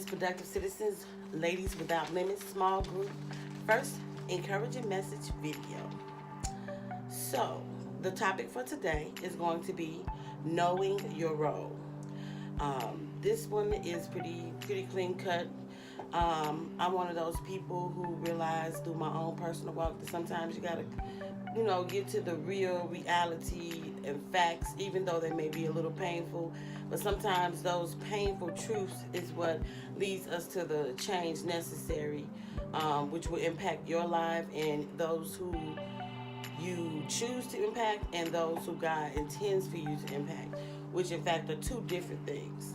Productive Citizens, Ladies Without Limits, small group, first encouraging message video. So, the topic for today is going to be knowing your role. This one is pretty clean cut. I'm one of those people who realize through my own personal walk that sometimes you gotta, get to the real reality and facts, even though they may be a little painful. But sometimes those painful truths is what leads us to the change necessary, which will impact your life and those who you choose to impact and those who God intends for you to impact, which in fact are two different things.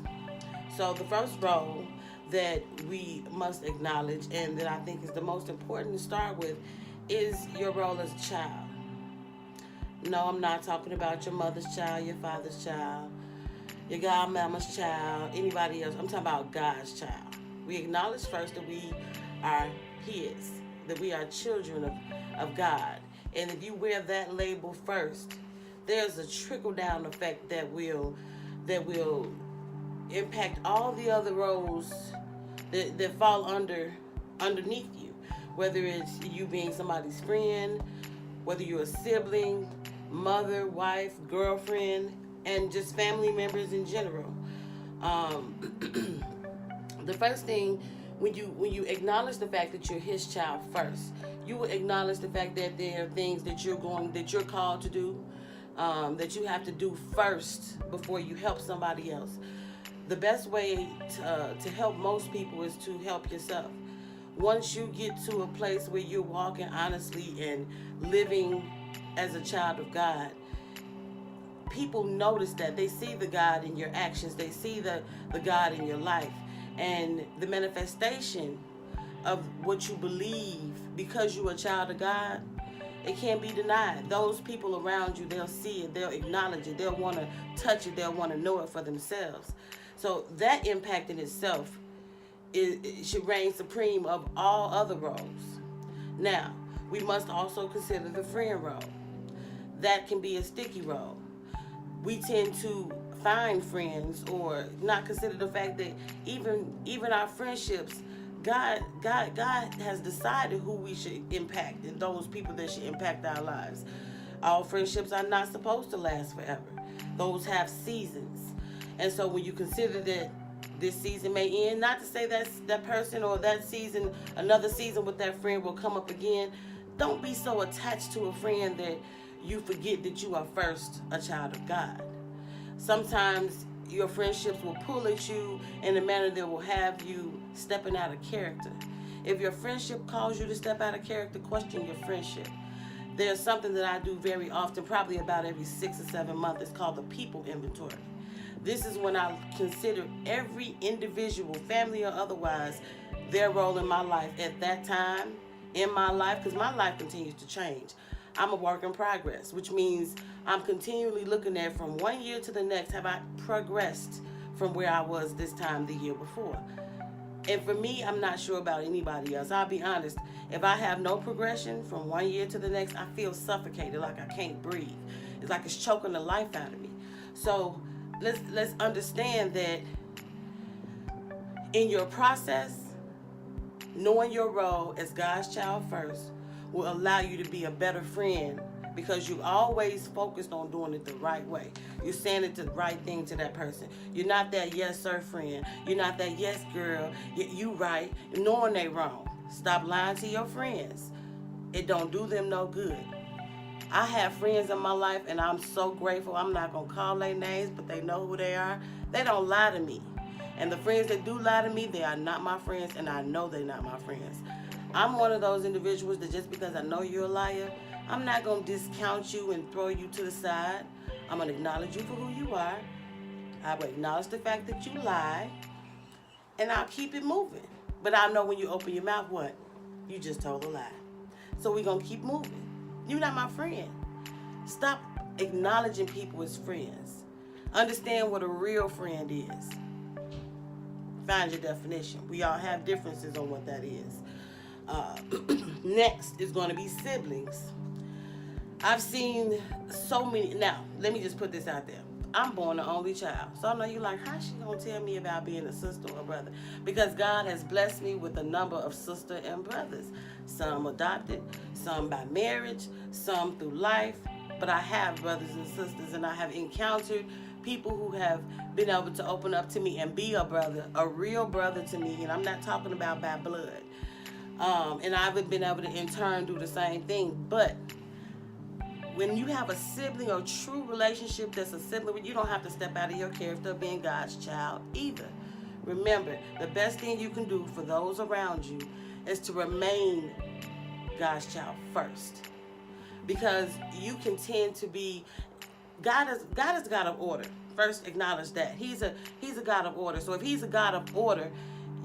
So the first role that we must acknowledge and that I think is the most important to start with is your role as a child. No, I'm not talking about your mother's child, your father's child, your godmama's child, anybody else. I'm talking about God's child. We acknowledge first that we are His, that we are children of God. And if you wear that label first, there's a trickle-down effect that will impact all the other roles that fall underneath you. Whether it's you being somebody's friend, whether you're a sibling, mother, wife, girlfriend, and just family members in general. The first thing, when you acknowledge the fact that you're His child first, you will acknowledge the fact that there are things that you're called to do, that you have to do first before you help somebody else. The best way to help most people is to help yourself. Once you get to a place where you're walking honestly and living as a child of God, people notice that. They see the God in your actions. They see the God in your life. And the manifestation of what you believe because you're a child of God, it can't be denied. Those people around you, they'll see it, they'll acknowledge it, they'll want to touch it, they'll want to know it for themselves. So that impact in itself, it should reign supreme of all other roles. Now, we must also consider the friend role. That can be a sticky role. We tend to find friends or not consider the fact that even our friendships, God has decided who we should impact and those people that should impact our lives. All friendships are not supposed to last forever. Those have seasons. And so when you consider that this season may end, not to say that person or that season, another season with that friend will come up again, don't be so attached to a friend that you forget that you are first a child of God. Sometimes your friendships will pull at you in a manner that will have you stepping out of character. If your friendship calls you to step out of character, question your friendship. There's something that I do very often, probably about every 6 or 7 months. It's called the people inventory. This is when I consider every individual, family or otherwise, their role in my life at that time in my life, because my life continues to change. I'm a work in progress, which means I'm continually looking at from one year to the next, have I progressed from where I was this time the year before? And for me, I'm not sure about anybody else. I'll be honest. If I have no progression from one year to the next, I feel suffocated, like I can't breathe. It's like it's choking the life out of me. So let's understand that in your process, knowing your role as God's child first will allow you to be a better friend because you always focused on doing it the right way. You're saying it the right thing to that person. You're not that yes sir friend. You're not that yes girl. You right, knowing they wrong. Stop lying to your friends. It don't do them no good. I have friends in my life and I'm so grateful. I'm not going to call their names, but they know who they are. They don't lie to me. And the friends that do lie to me, they are not my friends, and I know they're not my friends. I'm one of those individuals that just because I know you're a liar, I'm not going to discount you and throw you to the side. I'm going to acknowledge you for who you are. I will acknowledge the fact that you lie, and I'll keep it moving. But I know when you open your mouth, what? You just told a lie. So we're going to keep moving. You're not my friend. Stop acknowledging people as friends. Understand what a real friend is. Find your definition. We all have differences on what that is. Next is going to be siblings. I've seen so many. Now, let me just put this out there. I'm born the only child. So I know you're like, how she gonna tell me about being a sister or brother? Because God has blessed me with a number of sister and brothers. Some adopted, some by marriage, some through life. But I have brothers and sisters, and I have encountered people who have been able to open up to me and be a brother, a real brother to me. And I'm not talking about by blood. And I've been able to in turn do the same thing. But when you have a sibling or true relationship that's a sibling, you don't have to step out of your character of being God's child either. Remember, the best thing you can do for those around you is to remain God's child first. Because you can tend to be, God is a God of order. First, acknowledge that. He's a God of order. So if he's a God of order,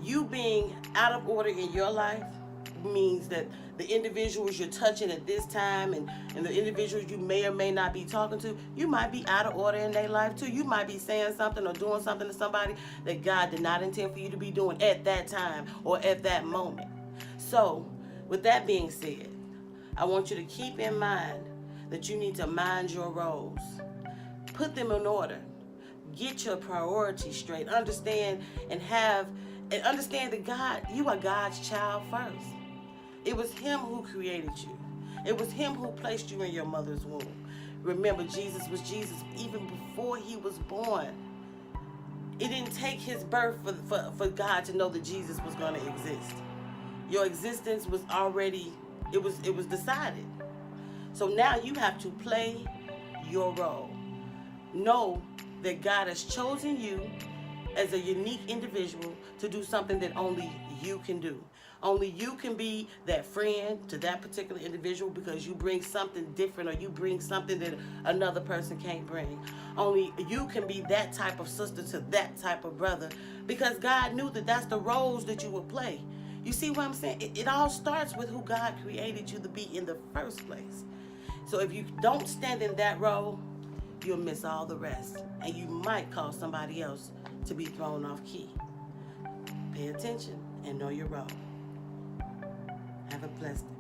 you being out of order in your life means that the individuals you're touching at this time and the individuals you may or may not be talking to, you might be out of order in their life too. You might be saying something or doing something to somebody that God did not intend for you to be doing at that time or at that moment. So, with that being said, I want you to keep in mind that you need to mind your roles. Put them in order. Get your priorities straight. Understand that God, you are God's child first. It was him who created you. It was him who placed you in your mother's womb. Remember, Jesus was Jesus even before he was born. It didn't take his birth for God to know that Jesus was going to exist. Your existence was already, it was decided. So now you have to play your role. Know that God has chosen you as a unique individual to do something that only you can do. Only you can be that friend to that particular individual because you bring something different or you bring something that another person can't bring. Only you can be that type of sister to that type of brother because God knew that that's the roles that you would play. You see what I'm saying? It all starts with who God created you to be in the first place. So if you don't stand in that role, you'll miss all the rest. And you might cause somebody else to be thrown off key. Pay attention and know your role. Have a blessed day.